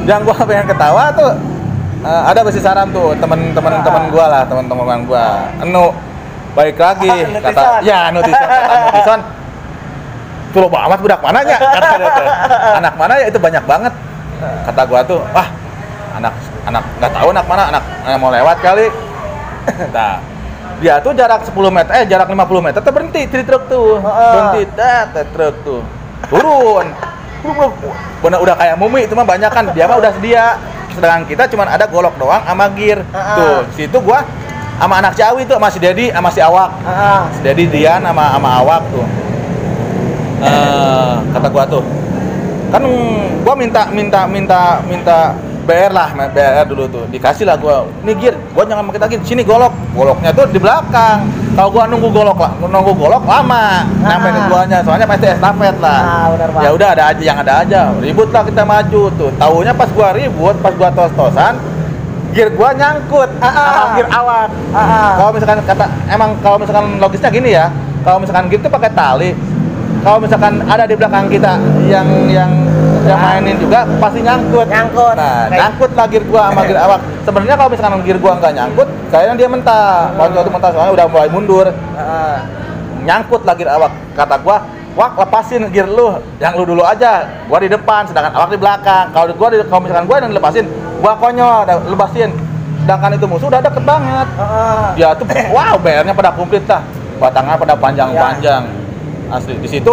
Yang gua pengen ketawa tuh ada besi saram tuh teman-teman gua. Balik lagi kata nutisan tuh amat budak mananya kata dia tuh. Anak mana ya itu banyak banget kata gua tuh. Anak nggak tahu anak mana, anak mau lewat kali. Nah, dia tuh jarak 50 meter tuh berhenti di truk tuh. Truk tuh turun. Bener udah kayak mumi itu mah banyak kan, dia mah udah sedia. Sedangkan kita cuma ada golok doang sama gear. Tuh, situ gua sama anak Ciawi tuh, sama si Dedi, sama si Awak. Si Dedi Dian sama Awak tuh. Kata gua tuh. Kan gua minta BR dulu tuh. Dikasih lah gua. Nih gear, gua jangan pakai lagi. Sini golok. Goloknya tuh di belakang. Kalau gua nunggu golok lama. Nyampe ke guanya, soalnya pasti estafet lah. Ya udah ada aja. Ribut lah kita maju tuh. Taunya pas gua ribut, pas gua tos-tosan, gear gua nyangkut sama gear Awak. Kalau misalkan logisnya gini ya, kalau misalkan gear tuh pakai tali, kalau misalkan ada di belakang kita yang mainin juga pasti nyangkut. Nah, nyangkut lah gear gua sama gear Awak. Sebenarnya kalau misalkan gear gua nggak nyangkut, kayaknya dia mentah. Kalau itu mentah soalnya udah mulai mundur. Nyangkut lah gear Awak. Kata gua, Wak, lepasin gear lu, yang lu dulu aja. Gua di depan, sedangkan Awak di belakang. Kalau misalkan gua yang dilepasin, gua konyol, lepasin. Sedangkan itu musuh udah deket banget. Dia tuh, wow, BR-nya pada komplit lah. Batangnya pada panjang-panjang. Asli di situ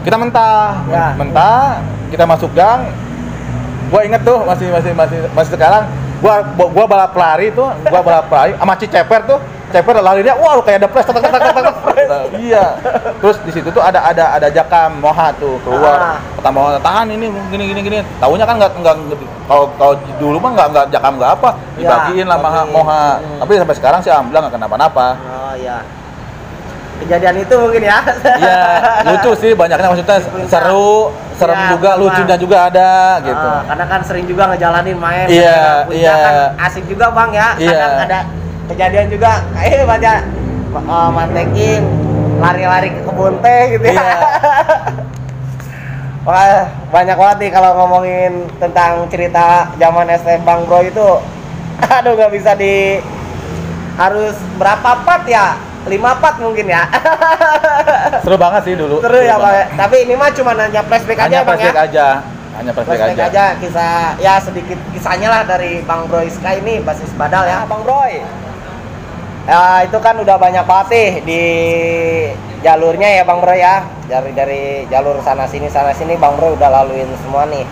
kita mentah, kita masuk gang. Gua inget tuh masih sekarang. Gua balap lari sama Ceper tuh. Ceper larinya, wah kayak ada press, iya. Terus di situ tuh ada Jakam Moha tuh keluar. Kata Moha, tahan ini gini. Taunya kan nggak kalau dulu mah nggak Jakam nggak apa, dibagiin lah Moha. Tapi sampai sekarang sih alhamdulillah nggak kenapa-napa. Oh iya. Kejadian itu mungkin ya. Iya, lucu sih banyaknya, maksudnya serem juga, lucunya juga ada gitu. Karena kan sering juga ngejalanin main. Iya. Kan asik juga Bang ya. Kadang ada kejadian juga banyak mantekin lari-lari ke kebun teh gitu ya. Wah, banyak banget nih kalau ngomongin tentang cerita zaman SM Bang Bro itu. Aduh, nggak bisa harus berapa part ya? 5 part mungkin ya. Seru banget sih dulu. Seru ya Pak. Tapi ini mah cuma hanya flashback aja Bang ya. Hanya flashback aja. Kisah ya, sedikit kisahnya lah dari Bang Bro Sky ini basis Badal ya Bang Bro. Ya itu kan udah banyak banget nih di jalurnya ya Bang Bro ya. Dari jalur sana sini Bang Bro udah laluin semua nih.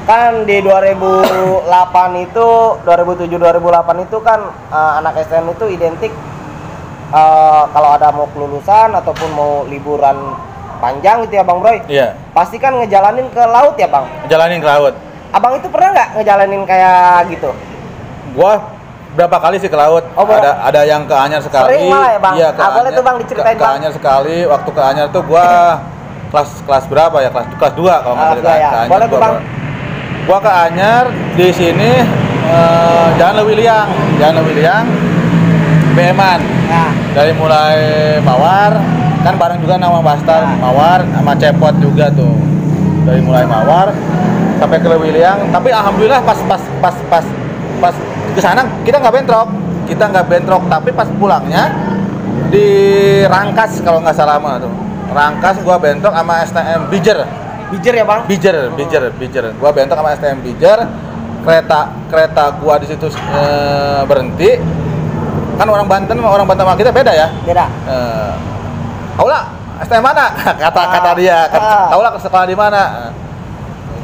Kan di 2007 2008 itu kan anak STM itu identik kalau ada mau kelulusan ataupun mau liburan panjang gitu ya Bang Broy. Iya. Pasti kan ngejalanin ke laut ya Bang. Jalanin ke laut. Abang itu pernah nggak ngejalanin kayak gitu? Gua berapa kali sih ke laut? Oh, ada yang ke Anyar sekali. Sering malah ya Bang? Iya, ke Boleh tuh Bang diceritain ke Bang. Anyar sekali. Waktu ke Anyar tuh gua kelas berapa ya? Kelas 2 kalau nggak salah. Ya. Ke Anyar Boleh tuh Bang. Gua ke Anyar di sini Jalan Lewiliang, Beman. Ya. Dari mulai Mawar, kan bareng juga nama Bastar, Ya. Mawar sama Cepot juga tuh. Dari mulai Mawar sampai ke Lewiliang, tapi alhamdulillah pas ke sana kita nggak bentrok, tapi pas pulangnya di Rangkas kalau nggak salah mah tuh. Rangkas gua bentrok sama STM Bijer Bijer ya Bang? Bijer. Gua bentrok sama STM Bijer. Kereta gua di situ berhenti. Kan orang Banten sama kita beda ya. Beda. Kaulah STM mana? kata dia. Kaulah sekolah di mana?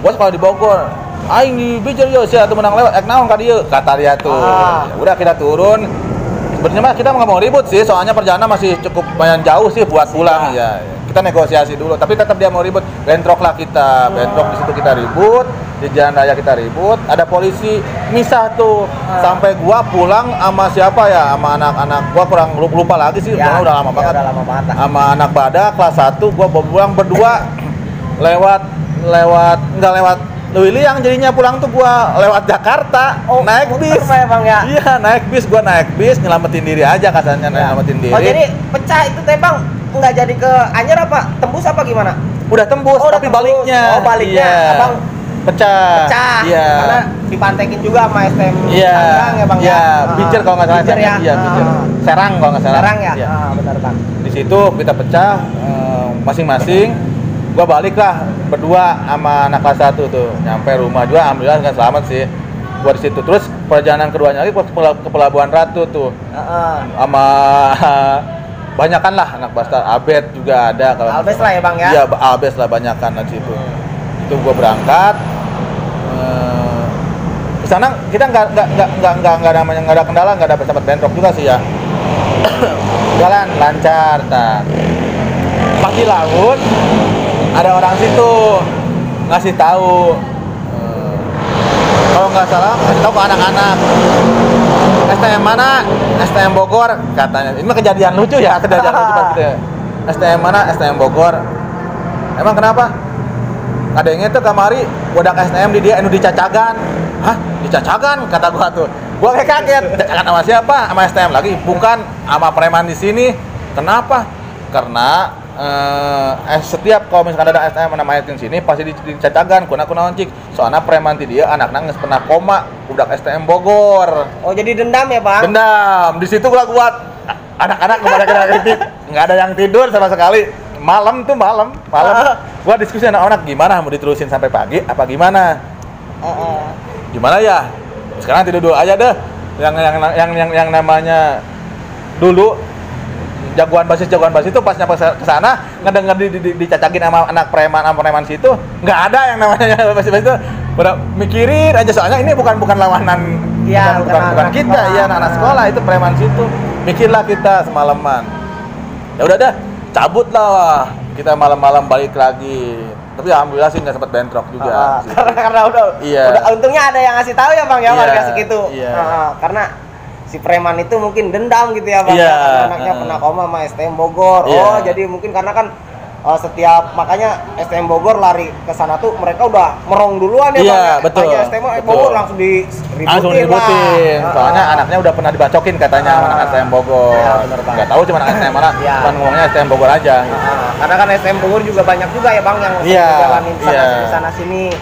Gua sekolah di Bogor. Aing di Bijer yo sia atuh menang lewat ek naon ka dieu kata dia tuh. Ya udah kita turun. Sebenarnya mah kita nggak mau ribut sih, soalnya perjalanan masih cukup lumayan jauh sih buat pulang ya. Kita negosiasi dulu, tapi tetap dia mau ribut. Bentrok lah kita, bentrok di situ kita ribut, di jalan raya kita ribut. Ada polisi misah tuh, sampai gua pulang sama siapa ya, sama anak-anak gua kurang lupa lagi sih, Ya, udah lama banget. Udah lama banget. Sama anak pada kelas 1 gua pulang berdua lewat Lewiliang jadinya pulang tuh gua lewat Jakarta, naik bis. Ya Bang ya? Iya, gua naik bis nyelamatin diri aja katanya, nyelamatin diri. Oh jadi pecah itu teh Bang nggak jadi ke Anyar apa? Tembus apa gimana? Udah tembus, tapi baliknya. Oh baliknya, iya. Abang pecah. Iya. Karena dipantekin juga sama STM Iya. Tangerang ya Bang Iya, Bijer kalau nggak salah. Bijer ya. Iya, Bijer. Serang kalau nggak salah. Serang ya. Iya. Benar Bang. Di situ kita pecah masing-masing. Gua balik lah berdua sama anak kelas 1 tuh. Nyampe rumah juga alhamdulillah dengan selamat sih. Gua di situ terus perjalanan keduanya lagi ke Pelabuhan Ratu tuh. Sama banyakan lah anak Bastar, Abed juga ada kalau Albes lah ya Bang ya. Iya, Albes lah banyakan di situ. Itu gua berangkat ke sana kita nggak ada kendala, nggak ada sempat bentrok juga sih ya. Jalan lancar, pas di laut ada orang situ ngasih tahu, kalau nggak salah ngasih tahu ke anak-anak, STM mana? STM Bogor katanya. Ini mah kejadian lucu ya, pas gitu ya. STM mana? STM Bogor. Emang kenapa? Kadangnya tuh kamari budak STM di dia di Cacagan. Hah? Di Cacagan kata gua tuh. Gua kayak kaget. Cacagan sama siapa? Sama STM lagi. Bukan sama preman di sini. Kenapa? Karena setiap kalau misalkan ada STM namanya di sini pasti di Cacagan kuna oncik. Soalnya preman di dia anak nangis pernah koma budak STM Bogor. Oh jadi dendam ya Bang? Dendam. Di situ gua buat anak-anak nggak ada yang tidur sama sekali. Malam gua diskusi sama anak gimana mau diterusin sampai pagi apa gimana? Gimana ya? Sekarang tidur dulu aja deh. Yang namanya dulu jagoan basis itu pas nyampe ke sana ngedenger dicacagin sama anak preman situ, nggak ada yang namanya basis itu. Udah mikirin aja soalnya ini bukan lawanan ya, bukan kita ya anak sekolah itu preman situ. Mikirlah kita semalaman. Ya udah dah, cabut lah kita malam-malam balik lagi. Tapi alhamdulillah sih nggak sempat bentrok juga. Karena udah untungnya ada yang ngasih tahu ya Bang ya warga segitu. Karena si preman itu mungkin dendam gitu ya Bang. Anaknya pernah koma sama STM Bogor. Oh, jadi mungkin karena kan setiap makanya STM Bogor lari ke sana tuh mereka udah merong duluan ya Bang. Iya, betul. STM Bogor langsung diributin. Soalnya anaknya udah pernah dibacokin katanya sama anak STM Bogor. Enggak tahu cuma anak STM mana, cuma ngomongnya STM Bogor aja. Karena kan STM Bogor juga banyak juga ya Bang yang jalanin sana sini.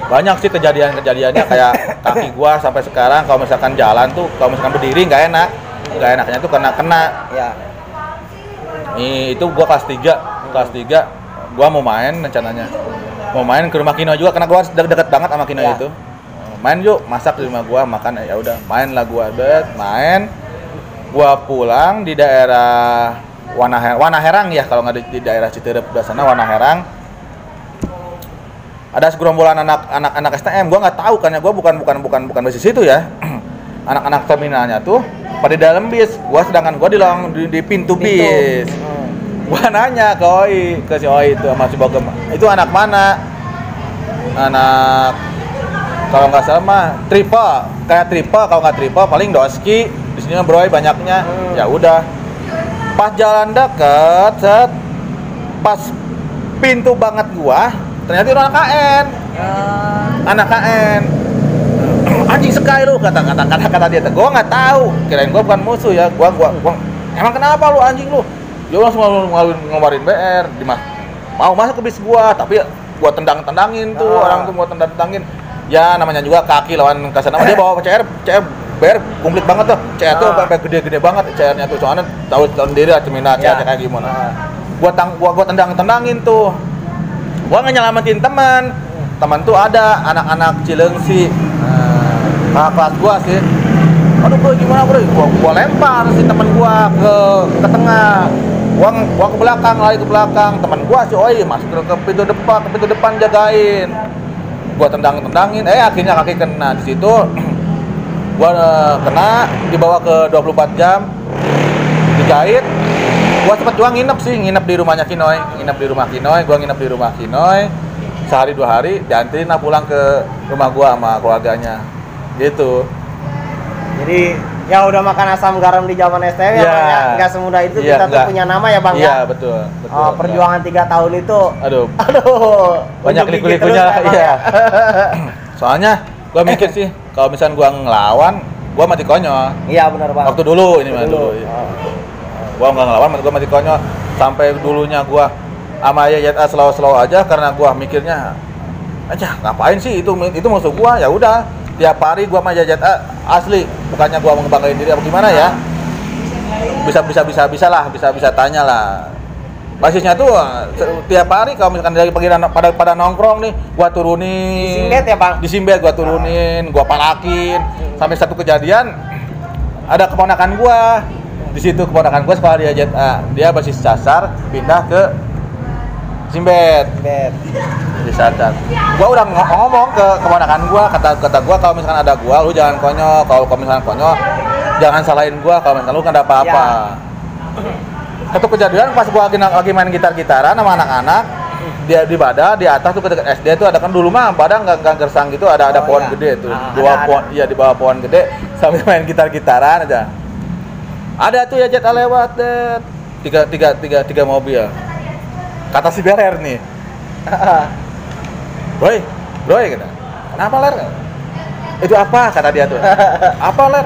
Banyak sih kejadiannya kayak kaki gua sampai sekarang kalau misalkan jalan tuh kalau misalkan berdiri nggak enaknya tuh kena. Iya. Itu gua kelas 3 gua mau main rencananya. Mau main ke rumah Kino juga karena gua deket banget sama Kino itu. Main yuk, masak di rumah gua, makan ya udah. Main lah gua main. Gua pulang di daerah Wanaherang ya kalau nggak di daerah Citerep di sana Wanaherang. Ada segerombolan anak STM, gua nggak tahu karena gua bukan basis itu ya. Anak-anak terminalnya tuh pada dalam bis, sedangkan gua di pintu bis. Gua nanya ke Oi, ke si Oi itu sama si Bogem. Itu anak mana? Anak kalau nggak salah mah triple, kayak triple, kalau nggak triple paling doski. Di sini mah Broy banyaknya. Ya udah. Pas jalan deket, set, pas pintu banget gua, ternyata itu anak KN. Anak KN. Anjing sekali lu kata dia. Gua nggak tahu, kirain gua bukan musuh ya. Gua emang kenapa lu anjing lu? Dia langsung ngobarin BR, mau masuk ke bis gua, tapi gua tendangin tuh orang tuh, gua tendangin. Ya namanya juga kaki lawan kasana. Dia bawa CR BR komplit banget tuh. CR tuh sampai gede-gede banget CR-nya tuh. Soalnya tahu sendiri lah Cemina CR kayak gimana. Gua tendangin tuh. Gua ngenyelamatin teman tuh ada anak-anak Cilengsi. Kakak kelas gua sih. Aduh bro, gimana bro? Gua lempar si teman gua ke tengah. Gua ke belakang, lari ke belakang. Teman gua si Oi masuk ke pintu depan jagain. Gua tendangin, akhirnya kaki kena. Di situ gua kena, dibawa ke 24 jam, dijahit. Gua sempat juga nginep di rumahnya Kinoy, gua nginep di rumah Kinoy sehari 2 hari, dianterin lah pulang ke rumah gua sama keluarganya. Gitu. Jadi ya udah makan asam garam di zaman STM ya Bang ya. Nggak semudah itu kita tuh punya nama ya Bang ya. Iya, betul. Perjuangan 3 tahun itu. Aduh. Banyak gigit liku-likunya terus, iya. Soalnya gua mikir sih kalau misalnya gua ngelawan, gua mati konyol. Iya benar Bang. Waktu dulu ini mah dulu. Gua nggak ngelawan, gua mati konyol. Sampai dulunya gua sama Yayat slow aja karena gua mikirnya aja ngapain sih itu musuh gua, ya udah. Tiap hari gua sama Yayat asli, bukannya gua mau ngebanggain diri apa gimana ya. Bisa tanya lah. Basisnya tuh tiap hari kalau misalkan lagi pada nongkrong nih, gua turunin. Di Simbet ya, Bang? Di Simbet gua turunin, gua palakin. Sampai satu kejadian ada keponakan gua. Di situ keponakan gua sekolah di AJA. Dia basis Casar pindah ke Simbet. Di Casar. Gua udah ngomong ke keponakan gua, kata gua kalau misalkan ada gua lu jangan konyol. Kalau misalkan konyol jangan salahin gua kalau misalkan lu kan ada apa-apa. Satu kejadian pas gua lagi main gitar-gitaran sama anak-anak di atas tuh dekat SD tuh ada kan dulu mah padang nggak gersang gitu, ada pohon gede tuh, pohon di bawah pohon gede sambil main gitar-gitaran aja. Ada tuh ya Jet lewat tiga mobil. Kata si Beler nih, Bro, kata, kenapa Ler? Itu apa kata dia tuh? Apa Ler?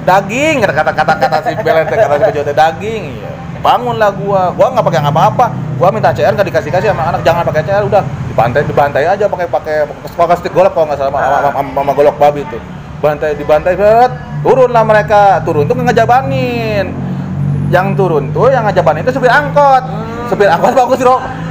Daging kata si Beler, kata si Bejo daging. Iya. Bangunlah gua nggak pakai apa-apa, gua minta CR nggak dikasih sama anak, jangan pakai CR, udah dibantai aja pakai stick golok kalau nggak salah sama golok babi itu, dibantai turunlah mereka, turun tuh ngejabanin, yang turun tuh yang ngejabanin itu supir angkot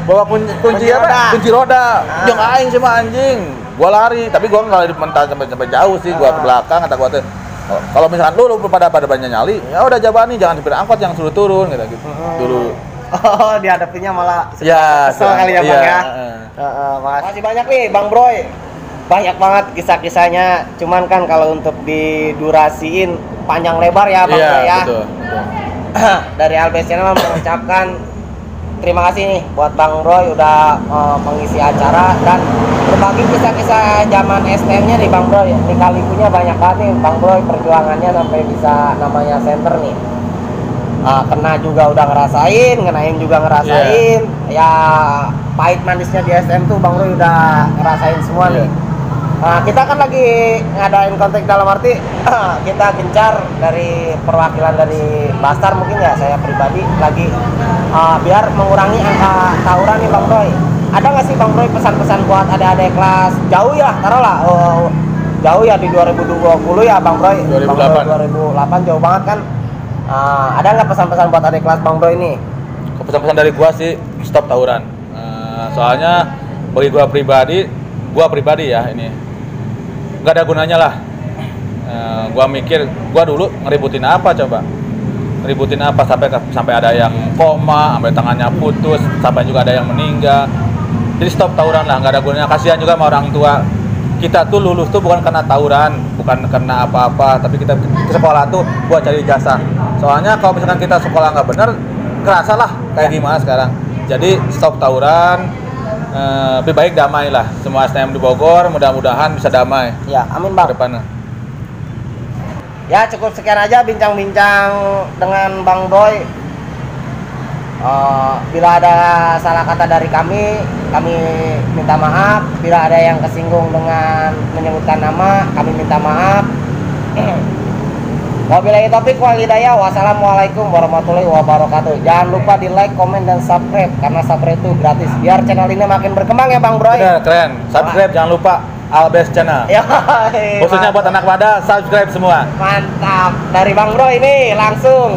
bawa kunci roda, yang aing sih mah anjing, gua lari, tapi gua nggak lari mental sampai jauh sih, gua ke belakang kata gua tuh. Kalau misalkan lu pada banyak nyali, ya udah jabani, jangan supir angkot yang suruh turun gitu. Dulu. Oh, dihadapinya malah kesel kali ya Bang ya. Makasih banyak nih Bang Broy. Banyak banget kisah-kisahnya. Cuman kan kalau untuk didurasiin panjang lebar ya Bang Broy ya. Betul. Dari Albes Channel mengucapkan terima kasih nih buat Bang Broy udah mengisi acara dan berbagi kisah-kisah zaman STM-nya nih Bang Broy. Lika-likunya banyak banget nih Bang Broy, perjuangannya sampai bisa namanya center nih. Kena juga udah ngerasain, ngenain juga ngerasain. Ya pahit manisnya di STM tuh Bang Broy udah ngerasain semua nih. Kita kan lagi ngadain kontak dalam arti kita gencar dari perwakilan dari Bastar mungkin ya, saya pribadi lagi biar mengurangi angka tawuran nih Bang Broy. Ada nggak sih Bang Broy pesan-pesan buat adik-adik kelas jauh ya, taruhlah jauh ya di 2020 ya Bang Broy. 2008 jauh banget kan. Ada nggak pesan-pesan buat adik kelas Bang Broy ini? Pesan-pesan dari gua sih stop tawuran. Soalnya bagi gua pribadi ya ini nggak ada gunanya lah. Gua mikir, gua dulu ngeributin apa coba? Ngeributin apa sampai ada yang koma, sampai tangannya putus, sampai juga ada yang meninggal. Jadi stop tawuran lah, nggak ada gunanya. Kasihan juga sama orang tua. Kita tuh lulus tuh bukan karena tawuran, bukan karena apa-apa, tapi kita ke sekolah tuh buat cari jasa. Soalnya kalau misalkan kita sekolah nggak bener, kerasa lah kayak gimana sekarang. Jadi stop tawuran, lebih baik damai lah. Semua STM di Bogor mudah-mudahan bisa damai Ya, amin Bang. ke depannya. Ya, cukup sekian aja bincang-bincang dengan Bang Boy. Bila ada salah kata dari kami minta maaf. Bila ada yang kesinggung dengan menyebutkan nama, kami minta maaf. Wabillahi taufiq wal hidayah. Wassalamualaikum warahmatullahi wabarakatuh. Jangan lupa di like, komen, dan subscribe karena subscribe itu gratis. Biar channel ini makin berkembang ya Bang Bro. Bener, keren. Subscribe jangan lupa Albes Channel. Ya, Khususnya buat anak pada subscribe semua. mantap. Dari Bang Bro ini langsung.